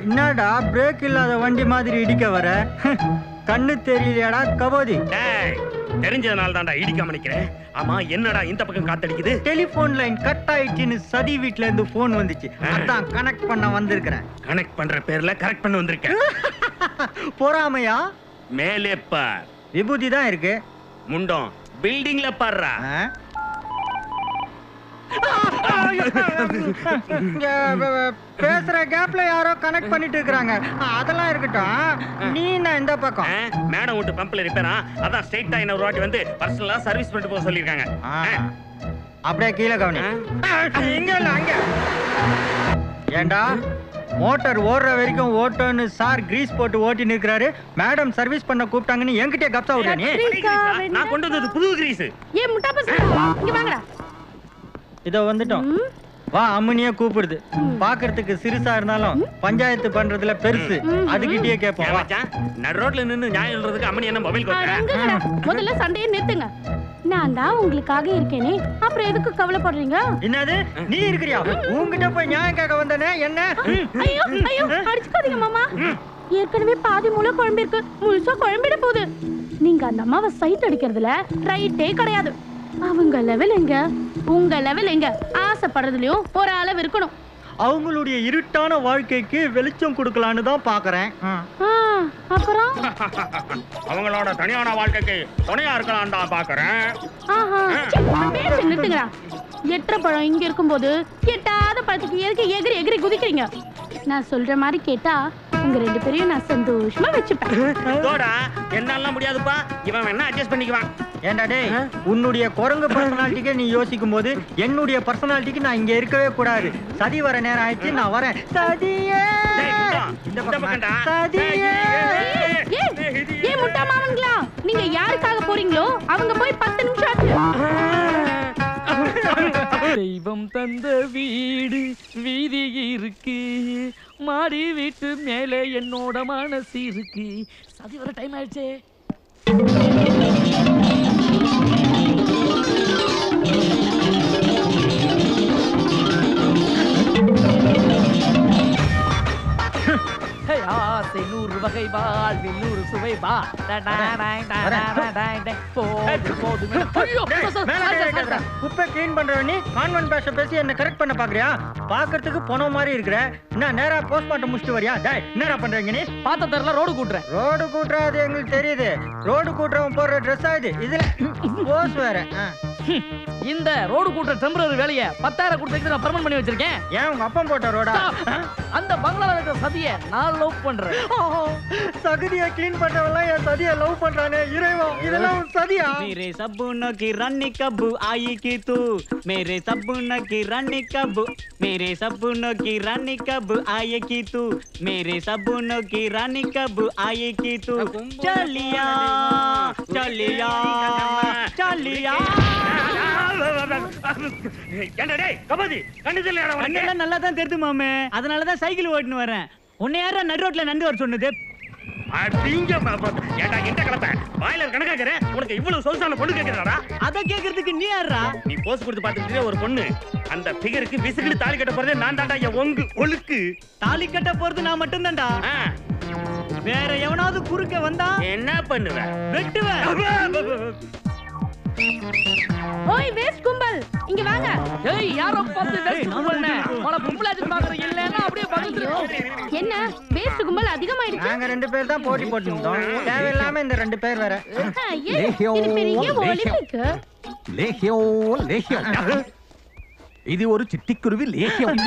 என்னடா பிரேக் இல்லாத வண்டி மாதிரி இடிக்க வர? கண்ணு தெரியலையாடா கபோதி? தெரிஞ்சதுனால தான்டா இடிக்காம நிக்கிறேன். ஆமா என்னடா இந்த பக்கம் காத்தடிக்குது? டெலிபோன் லைன் கட் ஆயிடுச்சுன்னு சதி வீட்ல இருந்து போன் வந்துச்சு. அதான் கனெக்ட் பண்ண வந்திருக்கிறேன். கனெக்ட் பண்ற பேர்ல கரெக்ட் பண்ண வந்திருக்கேன். பொறாமையா? மேலே பார், விபூதி தான் இருக்கு. முண்டம் பில்டிங்ல பாருடா. பேசுற கேப்ல யாரோ கனெக்ட் பண்ணிட்டு இருக்காங்க. அதெல்லாம் இருக்கட்டும், நீ நான் இந்த பக்கம். மேடம் விட்டு பம்ப்ல ரிப்பேரா, அதான் ஸ்ட்ரைட்டா என்ன ஒரு வாட்டி வந்து பர்சனலா சர்வீஸ் பண்ணிட்டு போக சொல்லிருக்காங்க. அப்படியே கீழே கவனி. இங்க இல்ல அங்க. ஏண்டா மோட்டார் ஓடுற வரைக்கும் ஓட்டோன்னு சார் கிரீஸ் போட்டு ஓட்டி நிற்கிறாரு. மேடம் சர்வீஸ் பண்ண கூப்பிட்டாங்கன்னு என்கிட்ட கப்சா விடுற நீ? நான் கொண்டு வந்தது புது கிரீஸ். ஏ முட்டா பசங்க இங்க வாங்கடா. இதோ வந்துட்டோம். வா, அம்மனியே கூப்பிடுது. பாக்குறதுக்கு சிறுசா இருந்தாலும் பஞ்சாயத்து பண்றதுல பெருசு. அதுகிட்டயே கேட்போம். நடு ரோட்ல நின்னு நியாயம் சொல்றதுக்கு அம்மனி என்ன மொபைல் கொடுக்கறா? முதல்ல சண்டையை நிறுத்துங்க. நான் தான் உங்களுக்காக இருக்கேனே, அப்புறம் எதுக்கு கவலைப்படுறீங்க? என்னது நீ இருக்கறியா? உன்கிட்ட போய் நியாயம் கேட்க வந்தனே என்ன? ஐயோ ஐயோ அடிச்சுக்காதீங்க மாமா. ஏற்கனவே பாதி மூளை குழம்பு இருக்கு, முழுசா குழம்பிட போகுது. நீங்க அந்த அம்மாவை சைட் அடிக்கிறதுல ரைட்டே கிடையாது. அவங்க லெவல் எங்க, உங்க லெவல் எங்க? ஆசைப்படுறதுலயும் ஒரு அளவு இருக்கணும். அவங்களுடைய இருட்டான வாழ்க்கைக்கு வெளிச்சம் கொடுக்கலான்னு தான் பாக்குறேன். அப்புறம் அவங்களோட தனியான வாழ்க்கைக்கு துணையா இருக்கலாம் தான் பாக்குறேன். பேச நிறுத்துங்கடா. எட்டரை பழம் இங்க இருக்கும்போது எட்டாத பழத்துக்கு எதுக்கு எகிரி எகிரி குதிக்கிறீங்க? நான் சொல்ற மாதிரி கேட்டா உங்க ரெண்டு பேரையும் நான் சந்தோஷமா வச்சுப்பேன். என்னால முடியாதுப்பா, இவன் என்ன அட்ஜஸ்ட் பண்ணிக்குவான். ஏண்டா டேய், உன்னுடைய குரங்கு பர்சனாலிட்டிக்கு நீ யோசிக்கும் போது என்னுடைய பர்சனாலிட்டிக்கு நான் இங்க இருக்கவே கூடாது. சதி வர நேரம் ஆயிடுச்சு, நான் வரேன். சதியே ஏன் முட்டா மாமன்களா, நீங்க யாருக்காக போறீங்களோ அவங்க போய் 10 நிமிஷம் ஆச்சு. தெய்வம் தந்த வீடு வீதி இருக்கு, மாடி வீட்டு மேலே என்னோட மனசு இருக்கு. சதி வர டைம் ஆயிடுச்சே. ஆசை 100 வகை வாழ்வில் 100 சுவை வா. குப்பை கிளீன் பண்றவன் நீ கான்வென்ட் பாஷை பேசி என்ன கரெக்ட் பண்ண பாக்குறியா? பாக்குறதுக்கு போன மாதிரி இருக்கிற. நான் நேரா போஸ்ட்மார்ட்டம் முடிச்சிட்டு வரியா? டேய் என்னடா பண்றீங்க நீ? பாத்த தெரியல ரோடு கூட்டுறேன். ரோடு கூட்டுற அது எங்களுக்கு தெரியுது. ரோடு கூட்டுறவன் போடுற ட்ரெஸ் ஆகுது. இதுல போஸ் வேற. இந்த ரோடு கூட்டுற டெம்பரரி வேலையை 10,000 கொடுத்து நான் பர்மனன்ட் பண்ணி வச்சிருக்கேன். ஏன் உங்க அப்பா போட்ட ரோடா? அந்த பங்களால இருக்கிற சதியை நான் லவ் பண்றேன். சகதியை கிளீன் பண்றவெல்லாம் என் சதியை லவ் பண்றானே இறைவா, இதெல்லாம் சதியா? मेरे सपनों की रानी कब आएगी तू, मेरे सपनों की रानी कब, मेरे सपनों की रानी कब आएगी तू, मेरे सपनों की रानी कब आएगी तू, चलिया चलिया चलिया. கண்ணெல்லாம் நல்லா தான் தெரியுது மாமே, அதனாலதான் சைக்கிள் ஓட்டுன்னு வரேன். உன்னை யாரா நடு ரோட்ல நண்டு வர சொன்னது? உனக்கு இவ்வளவு சொலுசான பொண்ணு கேக்குறாடா? அத கேக்குறதுக்கு நீ யாரா? நீ போஸ் கொடுத்து பாத்துக்கிட்டே ஒரு பொண்ணு அந்த பிகருக்கு விசுகிட்டு தாலி கட்ட போறதே நான் தாண்டா. என் ஒங்கு ஒழுக்கு தாலி கட்ட போறது நான் மட்டும் தான்டா. வேற எவனாவது குறுக்க வந்தா என்ன பண்ணுவ? வெட்டுவேன். ஓய் வேஸ்ட் கும்பல் இங்க வாங்க. ஏய் யாரோ பார்த்து வேஸ்ட் கும்பல்னே மொள கும்பலாச்சு பாக்குறீங்க இல்லன்னா அப்படியே பகல்ல. என்ன வேஸ்ட் கும்பல் அதிகமாயிடுச்சு? நாங்க ரெண்டு பேர் தான் போட்டி போட்டுட்டோம். தேவையில்லாம இந்த ரெண்டு பேர் வேற. இது பெரிய ஒலிம்பிக். லேஹ்யம் இது ஒரு சிட்டிக்குருவி லேஹ்யம்.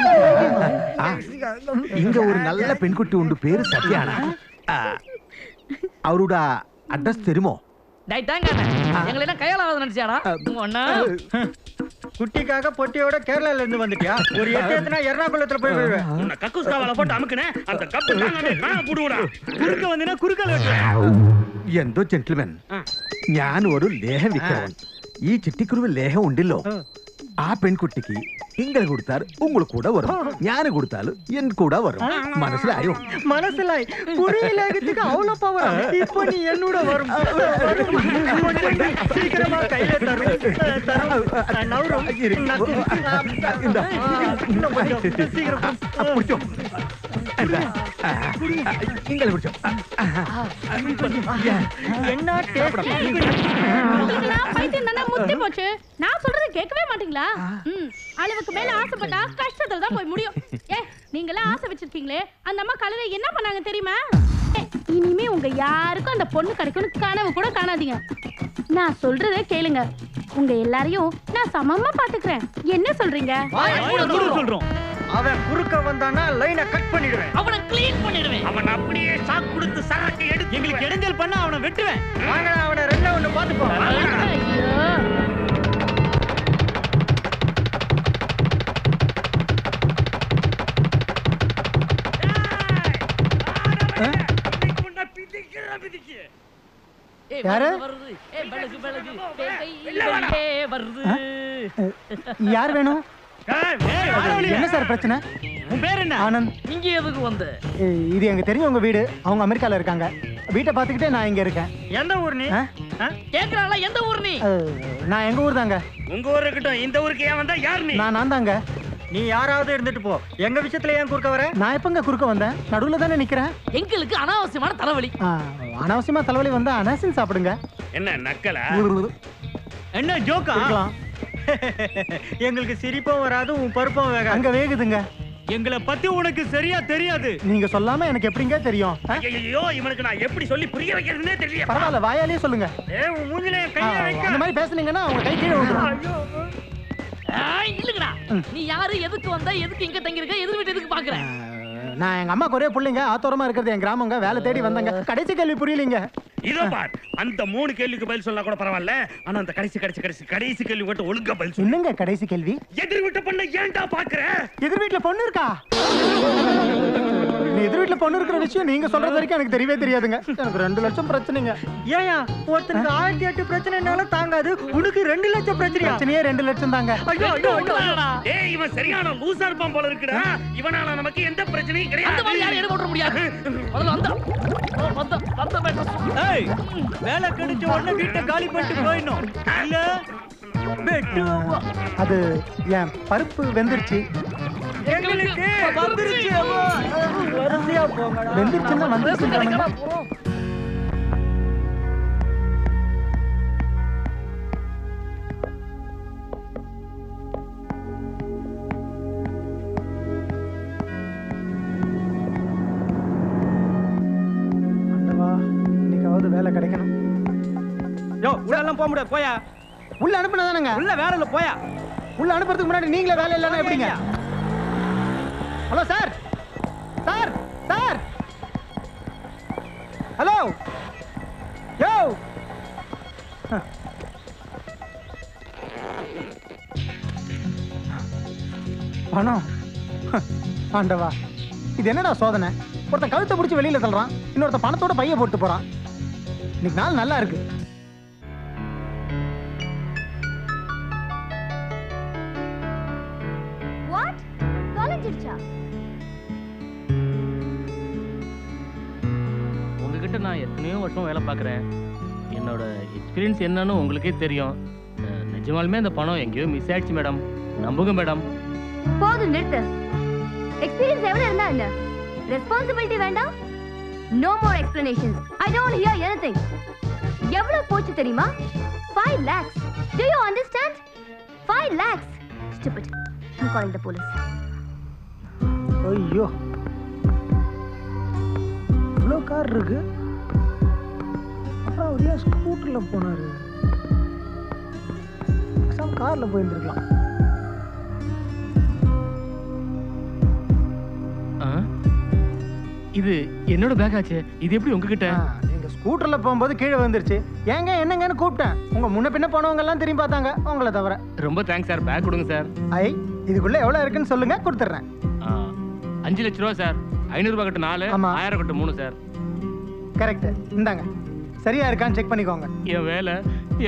இங்க ஒரு நல்ல பெண்குட்டி உண்டு, பேரு சத்யானா. அவரோட அட்ரஸ் தெரியுமோ? டேய் தாங்கண்ணே, எங்களை என்ன கையாலாவது நினைச்சியாடா? அண்ணா குட்டிக்காக பொட்டியோட கேரளால இருந்து வந்துட்டியா? ஒரு எட்டேத்துனா எர்ணாகுளத்துல போய் விழுவேன். உன்னை கக்கூஸ் காவால போட்டு அமுக்குனே அந்த கப்பு தாங்க புடுங்கடா. குறுக்க வந்தினா குறுக்கால வெட்டு. എന്തോ ജെന്റിൽമാൻ, ഞാൻ ഒരു ലേഹം വിൽക്കാൻ. ഈ ചിട്ടിക്കുരുവിൽ ലേഹം ഉണ്ടല്ലോ, ആ പെൺകുട്ടിക്ക് നിങ്ങൾ കൊടുത്താൽ உங்களுக்கு கூட வரும், ഞാൻ കൊടുത്താൽ എൻ கூட வரும். മനസ്സിലായോ? മനസ്സിലായി. புரியலங்கிறதுக்கு அவ்வளவு பவர். இப்போ நீ என்னோட வரும். சீக்கிரமா கையில தரும். நவுரும். சீக்கிரம் இங்களை குடிச்சோம் என்ன taste? உங்களுக்குன்னா பைத்தியம் தானே முத்தி போச்சு. நான் சொல்றது கேட்கவே மாட்டீங்களா? அளவுக்கு மேல ஆசைப்பட்டா கஷ்டத்துல தான் போய் முடியும். நீங்களே ஆசை வச்சிருக்கீங்களே, அந்த அம்மா காலையில என்ன பண்ணாங்க தெரியுமா? இனிமே உங்க யாருக்கும் அந்த பொண்ணு கிடைக்கும்னு கனவு கூட காணாதீங்க. நான் சொல்றதே கேளுங்க. உங்க எல்லாரையும் நான் சமமா பாத்துக்கிறேன். என்ன சொல்றீங்க? சொல்றோம். அவன் குறுக்க வந்தானா லைனை கட் பண்ணிடுவேன். அவனை க்ளீன் பண்ணிடுவேன். அவன் அப்படியே ஷாக் கொடுத்து சரக்கு எடுத்து எங்களுக்கு இடைஞ்சல் பண்ண அவனை வெட்டுவேன். வாங்க அவனை ரெண்டா ஒண்ணு பாத்துப்போம். ஐயோ, யாரு? வருது. பெலகு பெலகு. வெளியே வருது. யார் வேணும்? என்ன சார் பிரச்சனை? உன் பேர் என்ன? ஆனந்த். இங்க எதுக்கு வந்த? இது எங்க தெரிஞ்சவங்க வீடு. அவங்க அமெரிக்கால இருக்காங்க. வீட்டை பார்த்துக்கிட்டே நான் இங்க இருக்கேன். எந்த ஊர் நீ? கேக்குறாளா எந்த ஊர் நீ? நான் எங்க ஊர் தாங்க. உங்க ஊர் இருக்கட்டும், இந்த ஊருக்கு ஏன் வந்தா யார் நீ? நான் தாங்க. நீ யாராவது இருந்துட்டு போ. எங்க விஷயத்துல ஏன் குறுக்க வர? நான் எப்பங்க குறுக்க வந்தேன்? நடுவுல தானே நிக்கிறேன். எங்களுக்கு அனாவசியமான தலைவலி. அனாவசியமா தலைவலி வந்தா அனாசின் சாப்பிடுங்க. என்ன நக்கலா? என்ன ஜோக்கா? இருக்கலாம். எங்களுக்கு சிரிப்பும் வராது, உன் பருப்பும் வேகாது. அங்க வேகுதுங்க. எங்களை பத்தி உனக்கு சரியா தெரியாது. நீங்க சொல்லாம எனக்கு எப்படிங்க தெரியும்? ஐயோ, இவனுக்கு நான் எப்படி சொல்லி புரிய வைக்கிறதுனே தெரியல. பரவாயில்ல, வாயாலே சொல்லுங்க. உன் மூஞ்சில என் கையை வைக்க. அந்த மாதிரி பேசுனீங்கன்னா அவங்க கை கீழே விழுந்துரும். இல்லங்கடா. நீ யாரு, எதுக்கு வந்தா, எதுக்கு இங்க தங்கி இருக்க, எதுக்கு வீட்டு எதுக்கு பாக்குற? நான் எங்க அம்மா ஒரே பிள்ளைங்க, ஆத்தோரமா இருக்கிறது என் கிராமங்க. வேலை தேடி வந்தாங்க. கடைசி கேள்வி புரியலீங்க. இதோ பார், அந்த 3 கேள்விக்கு பதில் சொன்னா கூட பரவாயில்ல. ஆனா அந்த கடைசி கேள்வி மட்டும் ஒழுங்கா பதில் சொல்லு. என்னங்க கடைசி கேள்வி? எதிர் வீட்டு பொண்ணை ஏன்டா பாக்குற? எதிர் வீட்டுல பொண்ணு இருக்கா? எதிர் வீட்டுல பொண்ணு இருக்கிற விஷயம் நீங்க சொல்றது வரைக்கும் எனக்கு தெரியவே தெரியாதுங்க. எனக்கு 2 லட்சம் பிரச்சனைங்க. ஏயா ஒருத்தனுக்கு 1008 பிரச்சனைனாலும் தாங்காது, உனக்கு 2 லட்சம் பிரச்சனையா? பிரச்சனையே 2 லட்சம் தாங்க. ஐயோ ஐயோ ஐயோ. டேய், இவன் சரியான லூசா இருப்பான் போல இருக்குடா. இவனால நமக்கு எந்த பிரச்சனையும் அந்த மாதிரி யாரும் கிடையாது. எடை போட முடியாது. முதல்ல வந்த மேட்டர் சொல்லு. ஏய், வேலை கிடைச்ச உடனே வீட்டை காலி பண்ணிட்டு போயிடணும். இல்ல வெட்டுவா. அது என் பருப்பு வெந்துருச்சு. எங்களுக்கு வந்துருச்சு. வரிசையா போங்கடா. வெந்துருச்சுன்னா வந்துருச்சுன்றானுங்க. ஆண்டவா, இன்னைக்காவது வேலை கிடைக்கணும். யோ, உள்ள எல்லாம் போக முடியாது. போயா. உள்ள அனுப்புனதானுங்க. உள்ள வேலை இல்ல. போயா. உள்ள அனுப்புறதுக்கு முன்னாடி நீங்களே வேலை இல்லைன்னா எப்படிங்க? Hello sir. Sir sir. Hello. யோ. பணம். ஆண்டவா, இது என்னடா சோதனை? ஒருத்தன் கழுத்தை பிடிச்சி வெளியில தள்ளுறான், இன்னொருத்த பணத்தோட பைய போட்டு போறான். இன்னைக்கு நாள் நல்லா இருக்கு. வாட்? தொலைஞ்சிடுச்சா? உங்ககிட்ட நான் எத்தனையோ வருஷம் வேலை பார்க்குறேன். என்னோட எக்ஸ்பீரியன்ஸ் என்னன்னு உங்களுக்கே தெரியும். நிஜமாலுமே அந்த பணம் எங்கேயோ மிஸ் ஆயிடுச்சு மேடம். நம்புங்க மேடம். போதும் நிறுத்து. எக்ஸ்பீரியன்ஸ் எவ்வளவு இருந்தா என்ன? ரெஸ்பான்சிபிலிட்டி வேண்டாம்? No more explanations. I don't hear anything. எவ்வளவு போச்சு தெரியுமா? 5 lakhs. Do you understand? 5 lakhs. Stupid. I'm calling the police. ஐயோ, இவ்வளோ கார் இருக்கு. அப்புறம் அவர் ஏன் ஸ்கூட்டர்ல போனாரு? கார்ல போயிருந்துருக்கலாம். இது என்னோட பேக் ஆச்சு. இது எப்படி உங்ககிட்ட? நீங்க ஸ்கூட்டர்ல போகும்போது கீழே வந்துருச்சு. ஏங்க என்னங்கன்னு கூப்பிட்டேன். உங்க முன்ன பின்ன போனவங்க எல்லாம் திரும்பி பார்த்தாங்க, உங்களை தவிர. ரொம்ப தேங்க்ஸ் சார். பேக் கொடுங்க சார். ஐ, இதுக்குள்ள எவ்வளவு இருக்குன்னு சொல்லுங்க, கொடுத்துட்றேன். 5 லட்ச ரூபா சார். 500 ரூபாய் கட்டு 4, ஆமா. 1000 கட்டு 3 சார். கரெக்ட். இந்தாங்க. சரியா இருக்கான்னு செக் பண்ணிக்கோங்க. என் வேலை,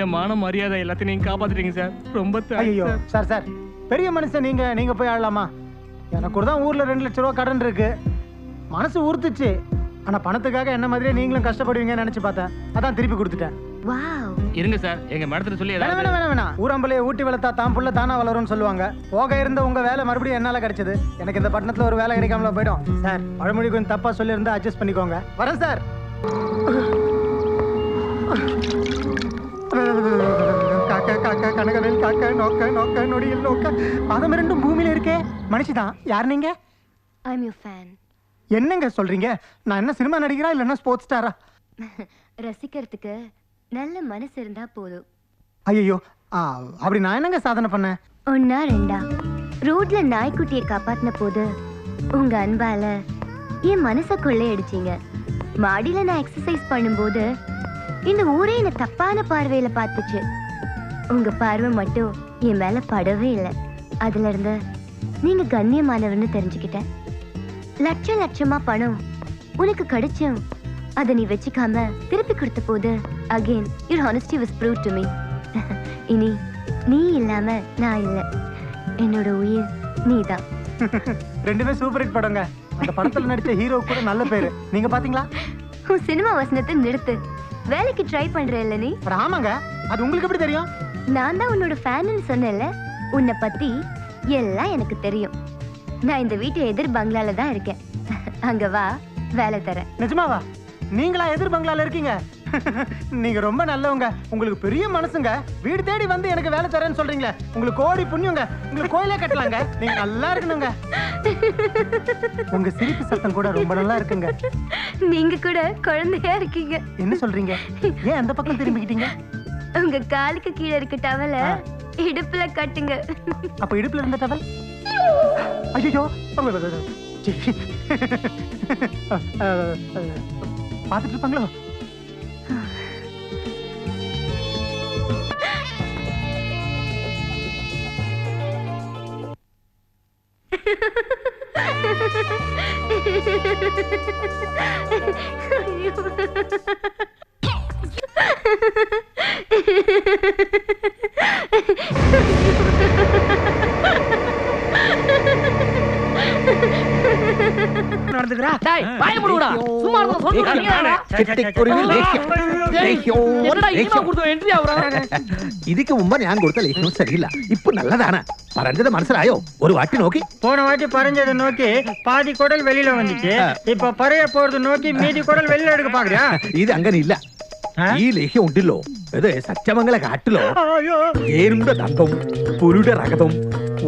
என் மான மரியாதை எல்லாத்தையும் நீங்க காப்பாத்திட்டீங்க சார். ரொம்ப ஐயோ தேங்க்ஸ் சார். சார் பெரிய மனுஷன் நீங்க போய் ஆடலாமா? எனக்கு கூட தான் ஊர்ல 2 லட்ச ரூபா கடன் இருக்கு. மனசு உறுத்துச்சு. ஆனா பணத்துக்காக என்ன மாதிரியே நீங்களும் கஷ்டப்படுவீங்கன்னு நினைச்சு பார்த்தேன். அதான் திருப்பி கொடுத்துட்டேன். வாவ். இருங்க சார், எங்க மேடத்துல சொல்லி வேணாம் வேணாம் வேணாம் வேணாம். ஊரம்பலையை ஊட்டி வளர்த்தா தான் புள்ள தானா வளரும்னு சொல்லுவாங்க. போக இருந்த உங்க வேலை மறுபடியும் என்னால கிடைச்சது. எனக்கு இந்த பட்டணத்துல ஒரு வேலை கிடைக்காமல போயிடும். சார் பழமொழி கொஞ்சம் தப்பா சொல்லியிருந்தா அட்ஜஸ்ட் பண்ணிக்கோங்க. வரேன் சார். காக்கா காக்கா கனகவேல் காக்கா நோக்க நோக்க நொடியில் நோக்க பாதம் இரண்டும் பூமியில இருக்கே. மனுஷிதான். யார் நீங்க? ஐ அம் யுவர் ஃபேன். என்னங்க சொல்றீங்க? நான் என்ன சினிமா நடிகரா இல்லைன்னா ஸ்போர்ட்ஸ் ஸ்டாரா? ரசிக்கிறதுக்கு நல்ல மனசு இருந்தா போதும். ஐயோ அப்படி நான் என்னங்க சாதனை பண்ணேன்? ஒன்னா ரெண்டா ரோட்ல நாய்க்குட்டியை காப்பாத்தின போது உங்க அன்பால என் மனச கொள்ளையடிச்சீங்க. மாடியில நான் எக்ஸசைஸ் பண்ணும்போது இந்த ஊரே என்ன தப்பான பார்வையில பார்த்துச்சு. உங்க பார்வை மட்டும் என் மேல படவே இல்லை. அதுல இருந்து நீங்க கண்ணியமானவர்னு தெரிஞ்சுக்கிட்டேன். லட்சம் லட்சமா பணம் உனக்கு கிடைச்சும் அதை நீ வச்சுக்காம திருப்பி கொடுத்த போது again your honesty was proved to me. இனி நீ இல்லாம நான் இல்லை. என்னோட உயிர் நீதான். ரெண்டுமே சூப்பர் ஹிட் படங்க. அந்த படத்துல நடிச்ச ஹீரோ கூட நல்ல பேரு. நீங்க பாத்தீங்களா? உன் சினிமா வசனத்தை நிறுத்து. வேலைக்கு ட்ரை பண்ற இல்ல நீ? ஆமாங்க. அது உங்களுக்கு எப்படி தெரியும்? நான் தான் உன்னோட ஃபேன்னு சொன்னேன்ல. உன்னை பத்தி எல்லாம் எனக்கு தெரியும். நான் இந்த வீட்டு எதிர் பங்களால தான் இருக்கேன். அங்க வா, வேலை தரேன். நிஜமாவா? நீங்களா எதிர் பங்களால இருக்கீங்க? நீங்க ரொம்ப நல்லவங்க. உங்களுக்கு பெரிய மனசுங்க. வீடு தேடி வந்து எனக்கு வேலை தரேன்னு சொல்றீங்களே. உங்களுக்கு கோடி புண்ணியங்க. உங்களுக்கு கோயிலே கட்டலாங்க. நீங்க நல்லா இருக்கணுங்க. உங்க சிரிப்பு சத்தம் கூட ரொம்ப நல்லா இருக்குங்க. நீங்க கூட குழந்தையா இருக்கீங்க. என்ன சொல்றீங்க? ஏன் அந்த பக்கம் திரும்பிக்கிட்டீங்க? உங்க காலுக்கு கீழே இருக்க டவல இடுப்புல கட்டுங்க. அப்ப இடுப்புல இருந்த டவல்? ஐயோ பாத்துட்டு இருப்பாங்களோ? நடந்துக்கிறா டேய் வாய மூடுடா. சும்மா இருக்க சொல்றீங்க. ചിട്ടിക്കുരുവി ലേഹ്യം. ലേഹ്യോ, என்னடா இனிமா ലേഹ്യം. கொடுத்த എൻട്രി ആവറാ? ഇതിക്ക് മുമ്പ് ഞാൻ കൊടുത്ത ലേഹ്യം ശരിയില്ല. ഇപ്പൊ നല്ലതാണ്. പറഞ്ഞത് മനസ്സിലായോ? ഒരു വാട്ടി നോക്കി. போன வாட்டி பறஞ்சதை நோக்கி பாதி குடல் வெளியில வந்துச்சு. இப்ப பறைய போறது நோக்கி மீதி குடல் வெளியில எடுக்க பாக்குறியா? ഇത് അങ്ങനെയില്ല. ഈ ലേഹ്യം ഉണ്ടല്ലോ, ഇത് സത്യമംഗല കാട്ടിലോ ഏരുണ്ട ദന്തവും പുലിയുടെ രക്തവും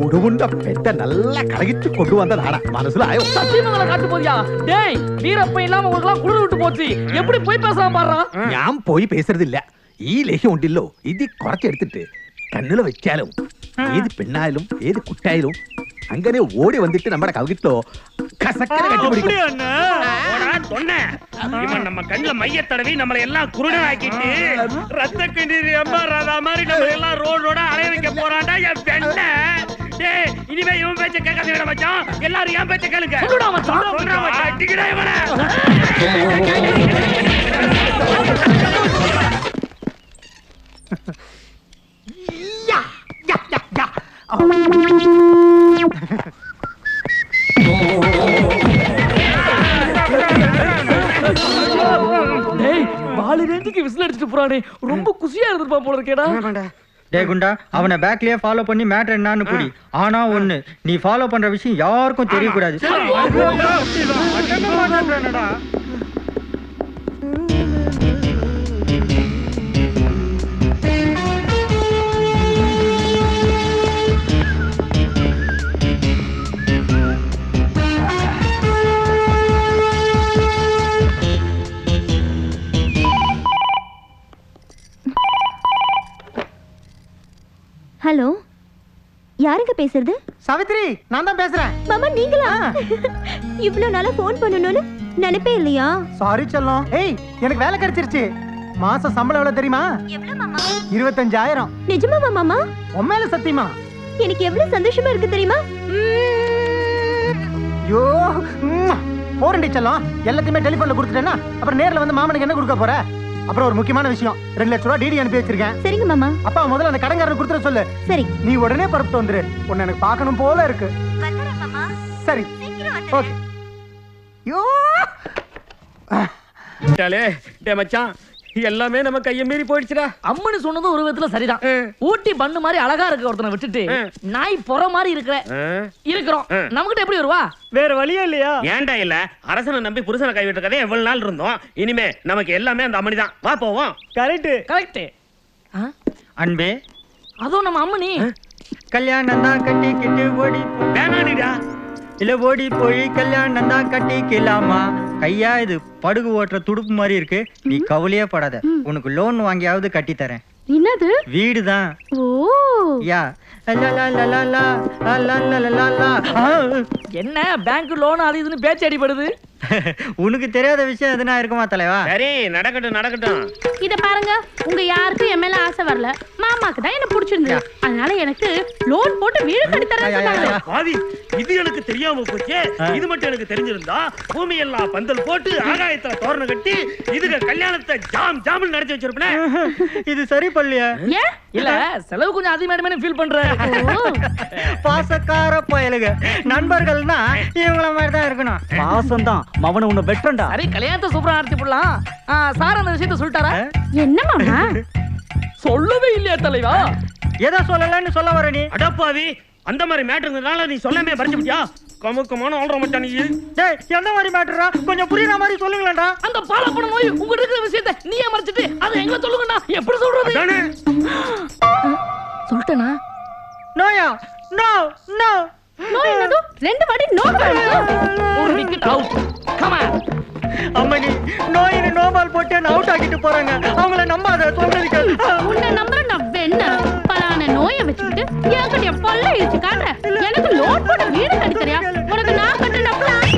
ഉടുവുണ്ട പെറ്റ നല്ല കറകിച്ച് കൊണ്ടുവന്നതാണ്. മനസ്സിലായോ? சத்தியமங்கல காட்டு போறியா? டேய் வீரப்ப இல்லாம உங்களுக்குலாம் குளிர் விட்டு போச்சு. எப்படி போய் பேசலாம் பாறா? ഞാൻ പോയി പേசுறதிല്ല. ഈ ലേഹ്യം ഉണ്ടല്ലോ, ഇത് കുറച്ചെടുത്തിട്ട് കണ്ണില് വെച്ചാലും ഏത് പെണ്ണായാലും ഏത് കുട്ടായാലും അങ്ങനെ ഓടി വന്നിട്ട് നമ്മുടെ കവിട്ടോ കസക്കര കണ്ടുപിടിക്കും. இவன் நம்ம கண்ணுல மைய தடவி நம்மளை எல்லாம் குருடன் ஆக்கிட்டு ரத்த கண்ணீர் எம்பாராதா மாதிரி நம்ம எல்லாம் ரோட் ரோடா அலைய வைக்க போறான்டா என் பெண்ண. டேய் இனிமே இவன் பேச்ச கேட்காதீங்கடா மச்சான். எல்லாரும் என் பேச்ச கேளுங்க. சொல்லுடா மச்சான். சொல்றா மச்சான். அடிக்கடா இவனை. டேய் பாலு ரேஞ்சுக்கு விசில் அடிச்சிட்டு போறானே. ரொம்ப குஷியா இருந்திருப்பான் போல இருக்கேடா. டே குண்டா, அவனை பேக்லயே ஃபாலோ பண்ணி மேட்டர் என்னன்னு புடி. ஆனா ஒண்ணு, நீ ஃபாலோ பண்ற விஷயம் யாருக்கும் தெரியக்கூடாது. ஹலோ, யாருங்க பேசுறது? சாவித்ரி, நான் தான் பேசுறேன். மாமா நீங்களா? இவ்ளோ நாளா ஃபோன் பண்ணனும்னு நினைப்பே இல்லையா? சாரி செல்லம். ஏய், எனக்கு வேலை கிடைச்சிருச்சு. மாசம் சம்பளம் எவ்வளவு தெரியுமா? எவ்வளவு மாமா? 25,000. நிஜமாவா மாமா? உண்மையில சத்தியமா? எனக்கு எவ்வளவு சந்தோஷமா இருக்கு தெரியுமா? ஐயோ, போறண்டி செல்லம். எல்லாத்தையுமே டெலிபோன்ல கொடுத்துட்டேன்னா அப்புறம் நேர்ல வந்து மாமனுக்கு என்ன கொடுக்க போற? அப்புறம் ஒரு முக்கியமான விஷயம், 2 லட்சம் ரூபாய் டிடி அனுப்பி வச்சிருக்கேன். சரிங்க மாமா. அப்பா முதல்ல அந்த கடன்காரனுக்கு கொடுத்துட சொல்லு. சரி. நீ உடனே பரப்பிட்டு வந்துரு. உன்னை எனக்கு பார்க்கணும் போல இருக்கு. வந்துறேன் மாமா. சரி, சீக்கிரம் ஓகே. யோ சொல்லிட்டாளே. டே மச்சான், எல்லாமே நம்ம கையை மீறி போயிடுச்சுடா. அம்மனி சொன்னதும் ஒரு விதத்துல சரிதான். ஊட்டி பண்ணு மாதிரி அழகா இருக்க ஒருத்தனை விட்டுட்டு நாய் பொற மாதிரி இருக்கிறோம். நமக்கிட்ட எப்படி வருவா? வேற வழியே இல்லையா? ஏன்டா இல்ல, அரசனை நம்பி புருஷனை கைவிட்ட கதை எவ்வளவு நாள் இருந்தோம். இனிமே நமக்கு எல்லாமே அந்த அம்மனி தான். வா போவோம். கரெக்ட். அன்பே, அதுவும் நம்ம அம்மனி. கல்யாணம் தான் கட்டிக்கிட்டு ஓடி வேணாடிடா. இல்ல ஓடி போய் கல்யாணம் தான் கட்டிக்கலாமா? கையா இது படுகு ஓட்டுற துடுப்பு மாதிரி இருக்கு. நீ கவலையே படாத, உனக்கு லோன் வாங்கியாவது கட்டி தரேன். என்னது? வீடு தான். ஓ யா என்ன பேங்க் லோன் அது இதுன்னு பேச்சு அடிபடுது. உனக்கு தெரியாத விஷயம் எதுனா இருக்குமா தலைவா? சரி, நடக்கட்டும் நடக்கட்டும். இத பாருங்க, உங்க யாருக்கும் என் மேல ஆசை வரல. மாமாக்கு தான் என்ன பிடிச்சிருந்தது. அதனால எனக்கு லோன் போட்டு வீடு கட்டி தரேன்னு சொன்னாங்க. பாவி, இது எனக்கு தெரியாம போச்சே. இது மட்டும் எனக்கு தெரிஞ்சிருந்தா பூமி எல்லாம் பந்தல் போட்டு ஆகாயத்துல தோரணம் கட்டி இதுக்கு கல்யாணத்தை ஜாம் ஜாம்னு நடத்தி வச்சிருப்பேன். இது சரி பள்ளியா? ஏன் இல்ல, செலவு கொஞ்சம் அதிகமாடுமே ஃபீல் பண்றேன். பாசக்கார பயலுக நண்பர்கள்னா இவங்கள மாதிரி தான் இருக்கணும். பாசம் தான் மவன உன்னை வெட்டண்டா. சரி, கல்யாணத்தை சூப்பரா நடத்தி போடலாம். சார் அந்த விஷயத்த சொல்லிட்டாரா? என்ன மாமா? சொல்லவே இல்லையா தலைவா? எதை சொல்லலன்னு சொல்ல வர நீ? அடப்பாவி, அந்த மாதிரி மேட்டருங்கனால நீ சொல்லாமே பறிச்சுட்டியா? கமுக்கமான ஆள்ற மச்சான் நீ. டேய், எந்த மாதிரி மேட்டரா? கொஞ்சம் புரியுற மாதிரி சொல்லுங்களேன்டா. அந்த பாலப்பட நோய் உங்க இருக்கிற விஷயத்தை நீயே மறைச்சிட்டு அதை எங்க சொல்லுங்கண்ணா? எப்படி சொல்றது? சொல்லிட்டேனா? நோயா? நோ நோ நோ என்னது? ரெண்டு வாட்டி நோ. ஒரு விக்கெட் அவுட். Come on. அம்மனி, நோயின்னு நோபால் போட்டு என்ன அவுட் ஆக்கிட்டு போறாங்க. அவங்கள நம்பாத, சொல்றது கேளு. உன்னை நம்புற நான் வெண்ண பலான நோயை வச்சுக்கிட்டு என்கிட்ட பொல்ல இழுச்சு காட்டுற. எனக்கு லோன் போட்டு வீடு கட்டி தரியா? உனக்கு நான் கட்டின பிளான்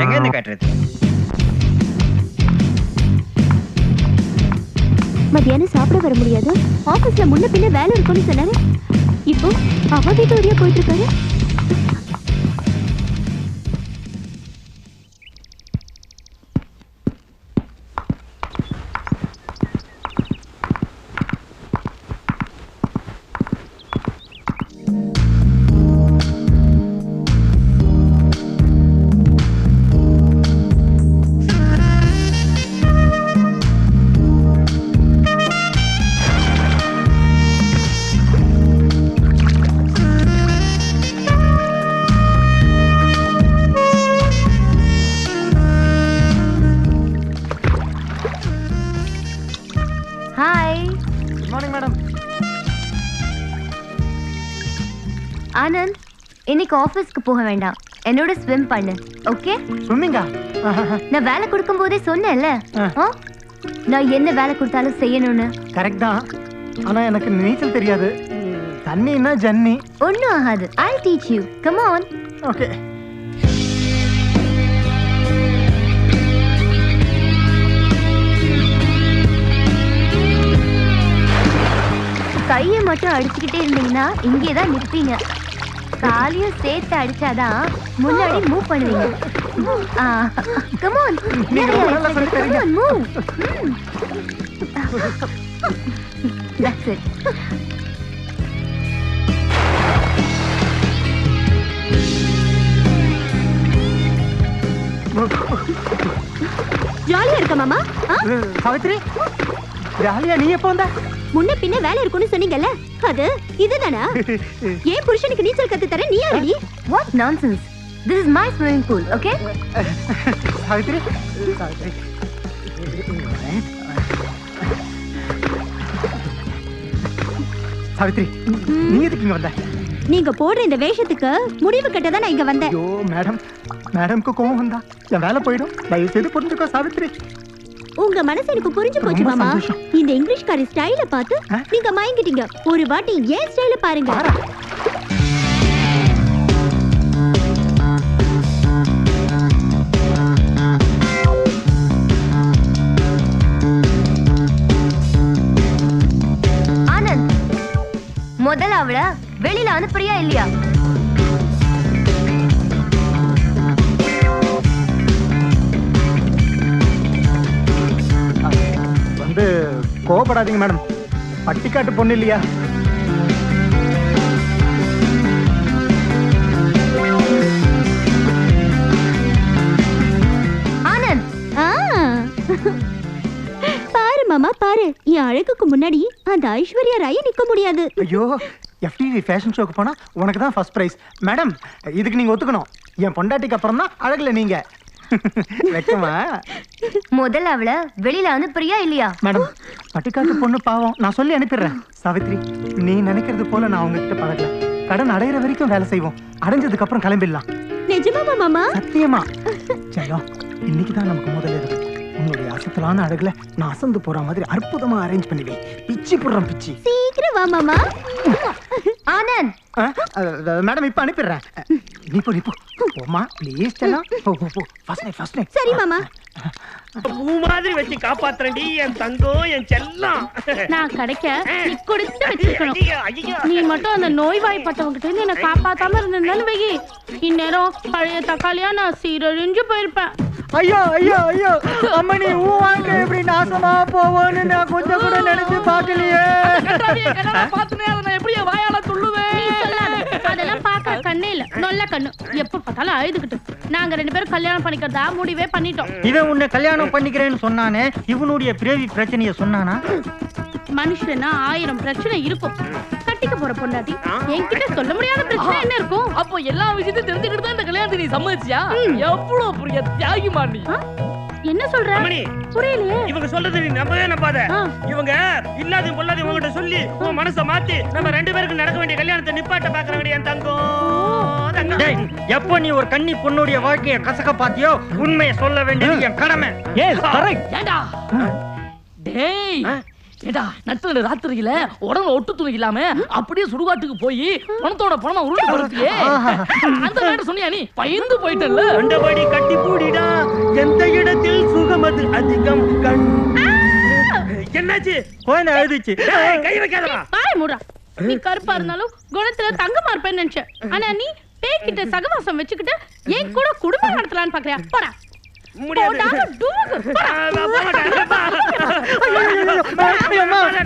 எங்க இருந்து கட்டுறது? மத்தியானம் சாப்பிட வர முடியாது. ஆபீஸ்ல முன்ன பின்ன வேலை இருக்கும்னு சொன்னாரு. இப்போ அவ வீட்டு வழியா போயிட்டு இருக்காரு. ஆனந்த், இன்னைக்கு ஆபீஸ்க்கு போக வேண்டாம். என்னோட ஸ்விம் பண்ணு. ஓகே? ஸ்விம்மிங்கா? நான் வேலை கொடுக்கும் போதே சொன்னேன்ல, நான் என்ன வேலை கொடுத்தாலும் செய்யணும்னு. கரெக்ட் தான். ஆனா எனக்கு நீச்சல் தெரியாது. தண்ணின்னா ஜன்னி. ஒண்ணும் ஆகாது. I'll teach you. Come on. Okay. கையை மட்டும் அடிச்சுக்கிட்டே இருந்தீங்கன்னா இங்கேதான் நிற்பீங்க. காலையும் சேர்த்து அடிச்சாதான் முன்னாடி மூவ் பண்ணுவீங்க. Come on. Come on, move. That's it. ஜாலியா இருக்க மாமா? சாவித்ரி, ஜாலியா நீ எப்போ வந்த? முன்ன பின்ன வேலை இருக்குன்னு சொன்னீங்கல்ல, அது இதுதானா? ஏன் புருஷனுக்கு நீச்சல் கத்து தர நீ யாரடி? What nonsense. This is my swimming pool, okay? Savitri, Savitri. Savitri, நீ எதுக்கு இங்க வந்த? நீங்க போடுற இந்த வேஷத்துக்கு முடிவு கட்ட தான் நான் இங்க வந்தேன். ஐயோ மேடம், மேடம்க்கு கோவம் வந்தா என் வேலை போயிடும். தயவு செய்து புரிஞ்சுக்கோ சாவித்ரி. உங்க மனசு எனக்கு புரிஞ்சு போச்சு மாமா. இந்த இங்கிலீஷ்காரி ஸ்டைல பார்த்து நீங்க மயங்கிட்டீங்க. ஒரு வாட்டி ஏன் ஸ்டைல பாருங்க. ஆனந்த், முதல்ல அவள வெளியில அனுப்புறியா இல்லையா? கோவப்படாதீங்க மேடம், பட்டிக்காட்டு பொண்ணு இல்லையா? ஆனந்த், பாரு மாமா பாரு, என் அழகுக்கு முன்னாடி அந்த ஐஸ்வர்யா ராய நிக்க முடியாது. ஐயோ, FTV ஃபேஷன் ஷோக்கு போனா உனக்கு தான் ஃபர்ஸ்ட் பிரைஸ். மேடம், இதுக்கு நீங்க ஒத்துக்கணும். என் பொண்டாட்டிக்கு அப்புறம் தான் அழகுல நீங்க. வெக்கமா? முதல்ல அவளை வெளியில அனுப்புறியா இல்லையா? மேடம், பட்டிக்காட்டு பொண்ணு பாவம், நான் சொல்லி அனுப்பிடுறேன். சாவித்ரி, நீ நினைக்கிறது போல நான் உங்ககிட்ட பழகல. கடன் அடையிற வரைக்கும் வேலை செய்வோம், அடைஞ்சதுக்கு அப்புறம் கிளம்பிடலாம். நிஜமாமா மாமா? சத்தியமா. செல்லம், இன்னைக்கு தான் நமக்கு முதல்ல இருக்கு. உன்னுடைய அசத்தலான அழகுல நான் அசந்து போற மாதிரி அற்புதமா அரேஞ்ச் பண்ணிடுவேன். பிச்சி போடுறேன் பிச்சி. சீக்கிரம் வா மாமா. ஆனந்த், மேடம் இப்ப அனுப்பிடுறேன். நீ போ போமா ப்ளீஸ். செல்லம், போ போ போ. First night. சரி மாமா. பூ மாதிரி வச்சு காப்பாத்துறேன்டி என் தங்கம், என் செல்லம். நான் கிடைக்க நீ கொடுத்து வச்சிருக்கணும். ஐயோ, ஐயோ. நீ மட்டும் அந்த நோய்வாய்ப்பட்டவங்கிட்ட இருந்து என்ன காப்பாத்தாம இருந்திருந்தாலும் வெகி, இந்நேரம் பழைய தக்காளியா நான் சீரழிஞ்சு போயிருப்பேன். ஐயோ ஐயோ ஐயோ அம்மனி, ஊ வாங்க எப்படி நாசமா போவோன்னு நான் கொஞ்சம் கூட நினைச்சு பார்க்கலையே. பாத்துனே அதை நான் எப்படி வாயால சொல்லுவேன்? நீ சொல்லாத. அதெல்லாம் பார்க்க கண்ணே இல்ல, நல்ல கண்ணு. எப்ப பார்த்தாலும் அழுதுகிட்டு. நாங்க 2 பேரும் கல்யாணம் பண்ணிக்கிறதா முடிவே பண்ணிட்டோம். இவன் உன்னை கல்யாணம் பண்ணிக்கிறேன்னு சொன்னானே, இவனுடைய பிறவி பிரச்சனைய சொன்னானா? மனுஷனா 1000 பிரச்சனை இருக்கும். கட்டிக்க போற பொண்டாட்டி என்கிட்ட சொல்ல முடியாத பிரச்சனை என்ன இருக்கும்? அப்போ எல்லா விஷயத்தையும் தெரிஞ்சுக்கிட்டு தான் இந்த கல்யாணத்தை நீ சம்மதிச்சியா? எவ்வளவு பெரிய தியாகிமா நீ. என்ன சொல்ற? அம்மணி, புரியலையே. இவங்க சொல்றது நீ நம்பவே நம்பாத. ஆ. இவங்க இல்லாத பொல்லாத உங்ககிட்ட சொல்லி உன் மனசை மாத்தி நம்ம 2 பேருக்கு நடக்க வேண்டிய கல்யாணத்தை நிப்பாட்ட பாக்குறாங்கடி என் தங்கம். டேய், எப்போ நீ ஒரு கன்னி பொண்ணுடைய வாழ்க்கைய கசக்க பாத்தியோ, உண்மையை சொல்ல வேண்டியது என் கடமை. ஏண்டா டேய், ஏண்டா நட்டு ராத்திரியில உடம்புல ஒட்டு துணி இல்லாம அப்படியே சுடுகாட்டுக்கு போய் பணத்தோட பணமா உருட்டு படுத்தியே, அந்த மாதிரி சொன்னியா நீ? பயந்து போயிட்டல்ல. கண்டபடி கட்டி பூடிடா, எந்த இடத்தில் சுகமது அதிகம். என்னாச்சு? குழந்தை அழுதுச்சு. டேய், கை வைக்காதடா. பாய் மூடா. நீ கருப்பா இருந்தாலும் குணத்துல தங்கமா இருப்பேன்னு நினைச்சேன். ஆனா நீ பேய்கிட்ட சகவாசம் வச்சுக்கிட்டு என் கூட குடும்பம் நடத்தலான்னு பாக்குறியா? போடா. முடியாது. போடா, டூகு. போடா. போடா, போடா.